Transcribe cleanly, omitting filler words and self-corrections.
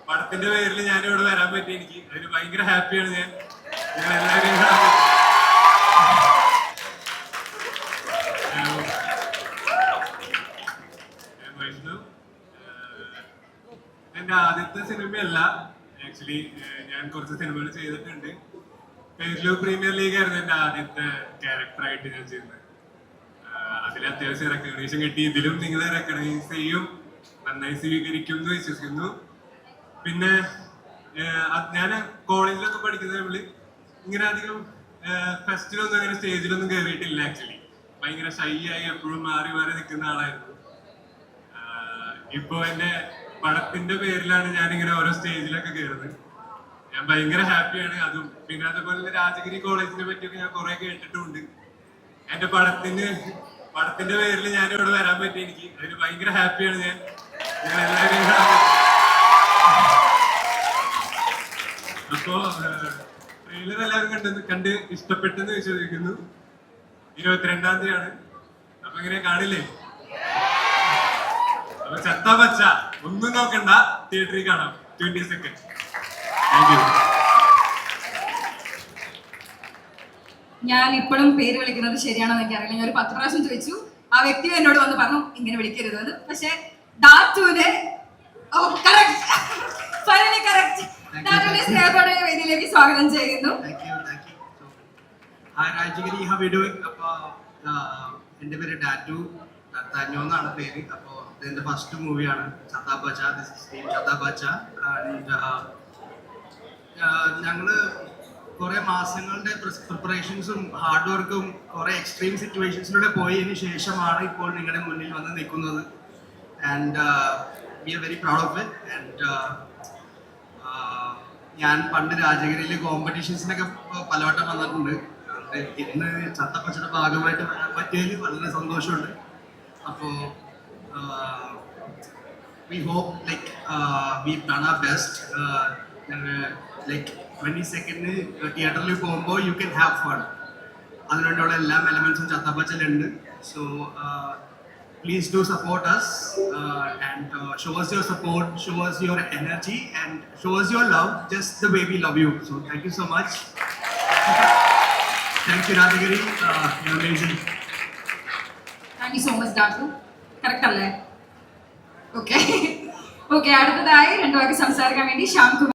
പടത്തിന്റെ പേരിൽ ഞാൻ ഇവിടെ വരാൻ പറ്റി. എനിക്ക് അതിന് ഭയങ്കര ഹാപ്പിയാണ്. ഞാൻ എല്ലാവരെയും എന്റെ ആദ്യത്തെ സിനിമയല്ല. ആക്ച്വലി ഞാൻ കുറച്ച് സിനിമകൾ ചെയ്തിട്ടുണ്ട്. പേരിലോ പ്രീമിയർ ലീഗ് ആയിരുന്നു എന്റെ ആദ്യത്തെ ക്യാരക്ടറായിട്ട് ഞാൻ ചെയ്യുന്നത്. അതിൽ അത്യാവശ്യം റെക്കഗ്നീഷൻ കിട്ടി. ഇതിലും നിങ്ങൾ റെക്കഗ്നൈസ് ചെയ്യും, നന്നായി സ്വീകരിക്കും എന്ന് വിശ്വസിക്കുന്നു. പിന്നെ ഞാൻ കോളേജിലൊക്കെ പഠിക്കുന്ന നമ്മള് ഇങ്ങനെ അധികം ഫെസ്റ്റിലൊന്നും അങ്ങനെ സ്റ്റേജിലൊന്നും കയറിയിട്ടില്ല. ആക്ച്വലി ഭയങ്കര ഷൈ ആയി എപ്പോഴും മാറി മാറി നിൽക്കുന്ന ആളായിരുന്നു. ഇപ്പൊ എന്റെ പടത്തിന്റെ പേരിലാണ് ഞാനിങ്ങനെ ഓരോ സ്റ്റേജിലൊക്കെ കയറുന്നത്. ഞാൻ ഭയങ്കര ഹാപ്പിയാണ്. അതും പിന്നെ അതുപോലെ രാജഗിരി കോളേജിനെ പറ്റിയൊക്കെ ഞാൻ കുറെ കേട്ടിട്ടുണ്ട്. എന്റെ പടത്തിന്റെ പേരിൽ ഞാൻ ഇവിടെ വരാൻ പറ്റി. എനിക്ക് അതിന് ഭയങ്കര ഹാപ്പിയാണ്. ഞാൻ എല്ലാവരെയും അപ്പോ ട്രെയിലർ എല്ലാവരും കണ്ട് ഇഷ്ടപ്പെട്ടെന്ന് വിശ്വസിക്കുന്നു. 22-ാം തീയതിയാണ്. അപ്പൊ ഇങ്ങനെ കാണില്ലേ? അപ്പൊ ചത്ത പച്ച ഒന്നും നോക്കണ്ട, തിയേറ്ററിൽ കാണാം. 20 സെക്കൻഡ്. Thank you. ഞാൻ ഇപ്പോഴും പേര് വിളിക്കുന്നത് ശരിയാണെന്ന് എനിക്കറിയില്ല. ഞാൻ ഒരു 10 പ്രാവശ്യം ചോദിച്ചു. ആ വ്യക്തി എന്നോട് വന്ന് പറഞ്ഞു ഇങ്ങനെ വിളിക്കരുതെന്ന്. പക്ഷെ ദാറ്റുവിനെ സ്നേഹത്തോടെ വേദിയിലേക്ക് സ്വാഗതം ചെയ്യുന്നു. എന്റെ പേര് ഡാറ്റു തഞ്ഞോ എന്നാണ് പേര്. അപ്പോ ഇതെന്റെ ഫസ്റ്റ് മൂവിയാണ് ചത്താപ്പച്ച. ചത്താപ്പച്ച. ഞങ്ങള് കുറെ മാസങ്ങളുടെ പ്രിപ്പറേഷൻസും ഹാർഡ് വർക്കും കുറെ എക്സ്ട്രീം സിറ്റുവേഷൻസിലൂടെ പോയതിനു ശേഷമാണ് ഇപ്പോൾ നിങ്ങളുടെ മുന്നിൽ വന്ന് നിൽക്കുന്നത്. And we are very proud of it. And ഞാൻ പണ്ട് രാജഗിരിയിൽ കോമ്പറ്റീഷൻസിനൊക്കെ പലവട്ടം വന്നിട്ടുണ്ട്. ഇന്ന് ചത്തപ്പച്ചയുടെ ഭാഗമായിട്ട് വരാൻ പറ്റിയതിൽ വളരെ സന്തോഷമുണ്ട്. അപ്പോൾ we hope like we've done our best. Like 22nd തിയേറ്ററിൽ പോകുമ്പോൾ you can have fun. അതിനുള്ള എല്ലാ എലമെന്റ്സും ചത്തപ്പച്ചലുണ്ട്. So please do support us and show us your support, show us your energy and show us your love just the way we love you. So thank you so much. Thank you Radhagiri. You're amazing. Thank you so much Datu. Correct അല്ലേ? Okay. അടുത്തതായി 2 വാക്ക് സംസാരിക്കാൻ വേണ്ടി ശ്യാം കുമാർ.